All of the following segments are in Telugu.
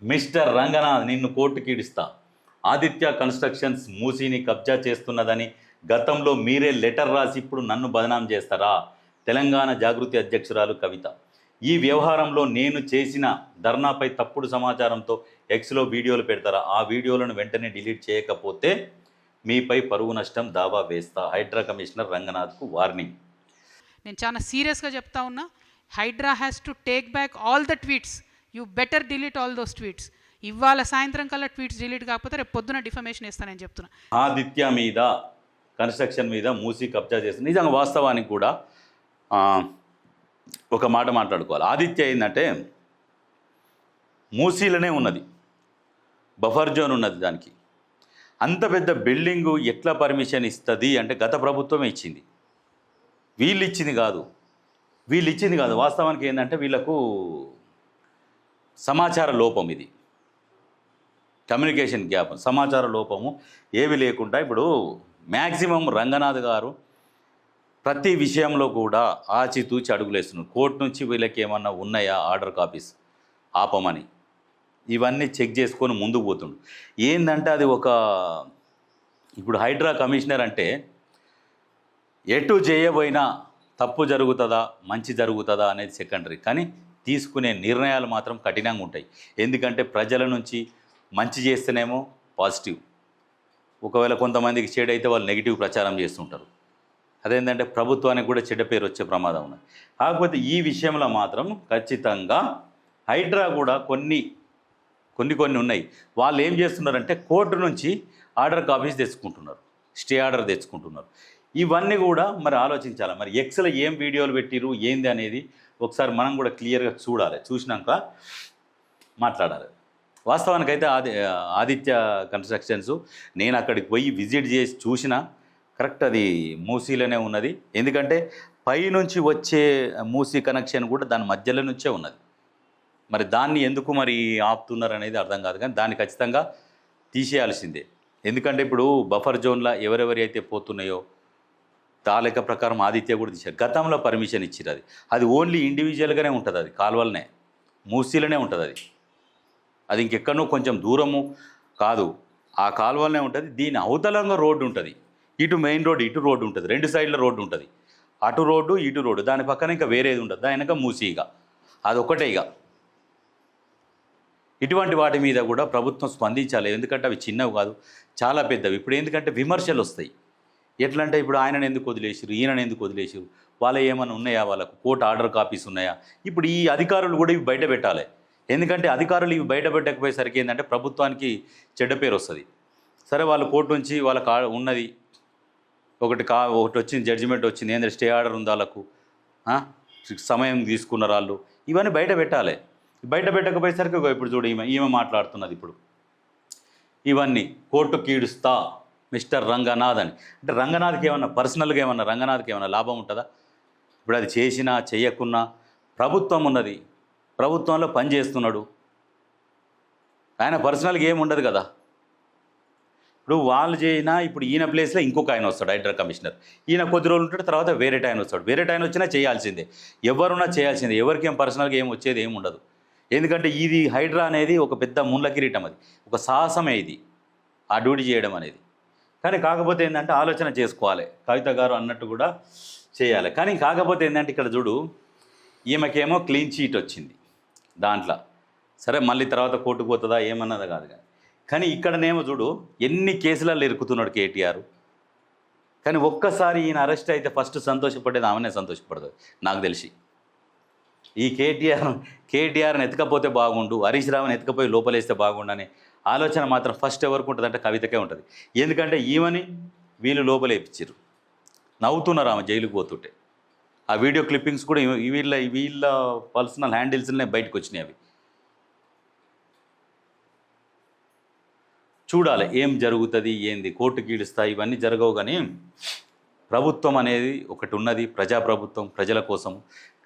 మిస్టర్ రంగనాథ్ నిన్ను కోర్టుకి ఇడుస్తా. ఆదిత్య కన్స్ట్రక్షన్స్ మూసీని కబ్జా చేస్తున్నదని గతంలో మీరే లెటర్ రాసి ఇప్పుడు నన్ను బదనాం చేస్తారా? తెలంగాణ జాగృతి అధ్యక్షురాలు కవిత. ఈ వ్యవహారంలో నేను చేసిన ధర్నాపై తప్పుడు సమాచారంతో ఎక్స్లో వీడియోలు పెడతారా? ఆ వీడియోలను వెంటనే డిలీట్ చేయకపోతే మీపై పరువు నష్టం దావా వేస్తా. హైడ్రా కమిషనర్ రంగనాథ్కు వార్నింగ్. నేను చాలా సీరియస్గా చెప్తా ఉన్నా. HYDRAA has to take back all the tweets. You better delete all those tweets. ఇవాళ సాయంత్రం కల్లా ట్వీట్స్ డిలీట్ కాకపోతే రేపు పొద్దున డిఫమేషన్ ఇస్తానని చెప్తున్నా. ఆదిత్య మీద కన్స్ట్రక్షన్ మీద మూసీ కబ్జా చేస్తుంది. నిజంగా వాస్తవానికి కూడా ఒక మాట మాట్లాడుకోవాలి. ఆదిత్య ఏంటంటే మూసీలోనే ఉన్నది, బఫర్ జోన్ ఉన్నది. దానికి అంత పెద్ద బిల్డింగు ఎట్లా పర్మిషన్ ఇస్తుంది అంటే గత ప్రభుత్వమే ఇచ్చింది, వీళ్ళు ఇచ్చింది కాదు. వాస్తవానికి ఏంటంటే వీళ్ళకు సమాచార లోపం, ఇది కమ్యూనికేషన్ గ్యాప్, సమాచార లోపము ఏవి లేకుండా ఇప్పుడు మ్యాక్సిమం రంగనాథ్ గారు ప్రతి విషయంలో కూడా ఆచితూచి అడుగులేస్తున్నారు. కోర్టు నుంచి వీళ్ళకి ఏమన్నా ఉన్నాయా ఆర్డర్ కాపీస్ ఆపమని, ఇవన్నీ చెక్ చేసుకొని ముందుకు పోతుండు. ఏంటంటే అది ఒక ఇప్పుడు హైడ్రా కమిషనర్ అంటే ఎటు చేయబోయినా తప్పు జరుగుతుందా మంచి జరుగుతుందా అనేది సెకండరీ, కానీ తీసుకునే నిర్ణయాలు మాత్రం కఠినంగా ఉంటాయి. ఎందుకంటే ప్రజల నుంచి మంచి చేస్తేనేమో పాజిటివ్, ఒకవేళ కొంతమందికి చెడు అయితే వాళ్ళు నెగిటివ్ ప్రచారం చేస్తుంటారు. అదేంటంటే ప్రభుత్వానికి కూడా చెడ్డ పేరు వచ్చే ప్రమాదం ఉన్నది. కాకపోతే ఈ విషయంలో మాత్రం ఖచ్చితంగా హైడ్రా కూడా కొన్ని ఉన్నాయి. వాళ్ళు ఏం చేస్తున్నారంటే కోర్టు నుంచి ఆర్డర్ కాపీస్ తెచ్చుకుంటున్నారు, స్టే ఆర్డర్ తెచ్చుకుంటున్నారు. ఇవన్నీ కూడా మరి ఆలోచించాలి. మరి ఎక్స్లో ఏం వీడియోలు పెట్టిరు ఏంది అనేది ఒకసారి మనం కూడా క్లియర్గా చూడాలి, చూసినాక మాట్లాడాలి. వాస్తవానికైతే ఆదిత్య కన్స్ట్రక్షన్స్ నేను అక్కడికి పోయి విజిట్ చేసి చూసిన, కరెక్ట్ అది మూసీలోనే ఉన్నది. ఎందుకంటే పైనుంచి వచ్చే మూసీ కనెక్షన్ కూడా దాని మధ్యలో నుంచే ఉన్నది. మరి దాన్ని ఎందుకు మరి ఆపుతున్నారు అనేది అర్థం కాదు, కానీ దాన్ని ఖచ్చితంగా తీసేయాల్సిందే. ఎందుకంటే ఇప్పుడు బఫర్ జోన్లో ఎవరెవరి అయితే పోతున్నాయో తా లెక్క ప్రకారం ఆదిత్య కూడా తీశారు. గతంలో పర్మిషన్ ఇచ్చారు, అది ఓన్లీ ఇండివిజువల్గానే ఉంటుంది, అది కాలువలనే మూసీలోనే ఉంటుంది. అది ఇంకెక్కడో కొంచెం దూరము కాదు, ఆ కాలువలనే ఉంటుంది. దీని అవతలంగా రోడ్డు ఉంటుంది, ఇటు మెయిన్ రోడ్డు ఇటు రోడ్డు ఉంటుంది, రెండు సైడ్ల రోడ్డు ఉంటుంది, అటు రోడ్డు ఇటు రోడ్డు, దాని పక్కన ఇంకా వేరేది ఉంటుంది, దాని వెనక మూసీగా అదొక్కటే. ఇటువంటి వాటి మీద కూడా ప్రభుత్వం స్పందించాలి. ఎందుకంటే అవి చిన్నవి కాదు, చాలా పెద్దవి. ఇప్పుడు ఎందుకంటే విమర్శలు వస్తాయి. ఎట్లా అంటే ఇప్పుడు ఆయనను ఎందుకు వదిలేసారు, ఈయనను ఎందుకు వదిలేసారు, వాళ్ళ ఏమైనా ఉన్నాయా, వాళ్ళకు కోర్టు ఆర్డర్ కాపీస్ ఉన్నాయా. ఇప్పుడు ఈ అధికారులు కూడా ఇవి బయట పెట్టాలి. ఎందుకంటే అధికారులు ఇవి బయట పెట్టకపోయేసరికి ఏంటంటే ప్రభుత్వానికి చెడ్డ పేరు వస్తుంది. సరే వాళ్ళు కోర్టు నుంచి వాళ్ళకి ఉన్నది ఒకటి వచ్చింది, జడ్జిమెంట్ వచ్చింది, ఏంటంటే స్టే ఆర్డర్ ఉంది, వాళ్ళకు సమయం తీసుకున్నారు వాళ్ళు, ఇవన్నీ బయట పెట్టాలి. బయట పెట్టకపోయేసరికి ఇప్పుడు చూడు ఈమె మాట్లాడుతున్నది. ఇప్పుడు ఇవన్నీ కోర్టుకి ఈడుస్తా మిస్టర్ రంగనాథ్ అని. అంటే రంగనాథ్కి ఏమన్నా పర్సనల్గా రంగనాథ్కి ఏమన్నా లాభం ఉంటుందా? ఇప్పుడు అది చేసినా చెయ్యకున్నా ప్రభుత్వం ఉన్నది, ప్రభుత్వంలో పని చేస్తున్నాడు, ఆయన పర్సనల్గా ఏమి ఉండదు కదా. ఇప్పుడు వాళ్ళు చేయినా ఇప్పుడు ఈయన ప్లేస్లో ఇంకొక ఆయన వస్తాడు హైడ్రా కమిషనర్, ఈయన కొద్ది రోజులు ఉంటాడు, తర్వాత వేరే టైం వస్తాడు, వేరే టైం వచ్చినా చేయాల్సిందే, ఎవరున్నా చేయాల్సిందే, ఎవరికి ఏం పర్సనల్గా ఏం వచ్చేది ఏమి ఉండదు. ఎందుకంటే ఇది హైడ్రా అనేది ఒక పెద్ద ముళ్ళ కిరీటం, అది ఒక సాహసమే ఇది, ఆ డ్యూటీ చేయడం అనేది. కానీ కాకపోతే ఏంటంటే ఆలోచన చేసుకోవాలి, కవిత గారు అన్నట్టు కూడా చేయాలి. కానీ కాకపోతే ఏంటంటే ఇక్కడ చూడు, ఈమెకేమో క్లీన్ చీట్ వచ్చింది దాంట్లో, సరే మళ్ళీ తర్వాత కోర్టుకు పోతుందా ఏమన్నది కాదు. కానీ ఇక్కడనేమో చూడు ఎన్ని కేసులలో ఇరుకుతున్నాడు కేటీఆర్. కానీ ఒక్కసారి ఈయన అరెస్ట్ అయితే ఫస్ట్ సంతోషపడేది ఆమెనే సంతోషపడుతుంది నాకు తెలిసి. ఈ కేటీఆర్ని ఎత్తుకపోతే బాగుండు, హరీష్ రావుని ఎత్తుకపోయి లోపలేస్తే బాగుండు అనే ఆలోచన మాత్రం ఫస్ట్ ఎవరికి ఉంటుందంటే కవితకే ఉంటుంది. ఎందుకంటే ఈమెని వీళ్ళు లోపలేపించారు, నవ్వుతున్నారు ఆమె జైలుకు పోతుంటే. ఆ వీడియో క్లిప్పింగ్స్ కూడా వీళ్ళ పర్సనల్ హ్యాండిల్స్నే బయటకు వచ్చినాయి. అవి చూడాలి ఏం జరుగుతుంది ఏంది, కోర్టుకి ఈడుస్తాయి, ఇవన్నీ జరగవు. కానీ ప్రభుత్వం అనేది ఒకటి ఉన్నది, ప్రజాప్రభుత్వం, ప్రజల కోసం.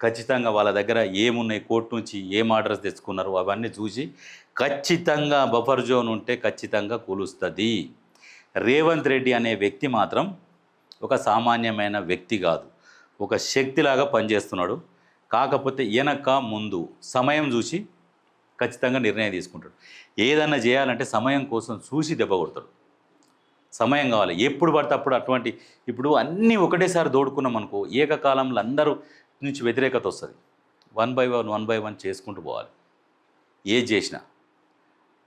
ఖచ్చితంగా వాళ్ళ దగ్గర ఏమున్నాయి, కోర్టు నుంచి ఏం ఆర్డర్స్ తెచ్చుకున్నారు అవన్నీ చూసి ఖచ్చితంగా బఫర్ జోన్ ఉంటే ఖచ్చితంగా కూలుస్తుంది. రేవంత్ రెడ్డి అనే వ్యక్తి మాత్రం ఒక సామాన్యమైన వ్యక్తి కాదు, ఒక శక్తిలాగా పనిచేస్తున్నాడు. కాకపోతే వెనక ముందు సమయం చూసి ఖచ్చితంగా నిర్ణయం తీసుకుంటాడు. ఏదన్నా చేయాలంటే సమయం కోసం చూసి దెబ్బ కొడతాడు. సమయం కావాలి. ఎప్పుడు పడితే అప్పుడు అటువంటి ఇప్పుడు అన్నీ ఒకటేసారి దోడుకున్నాం అనుకో, ఏకకాలంలో అందరూ నుంచి వ్యతిరేకత వస్తుంది. 1 by 1 చేసుకుంటూ పోవాలి ఏది చేసినా.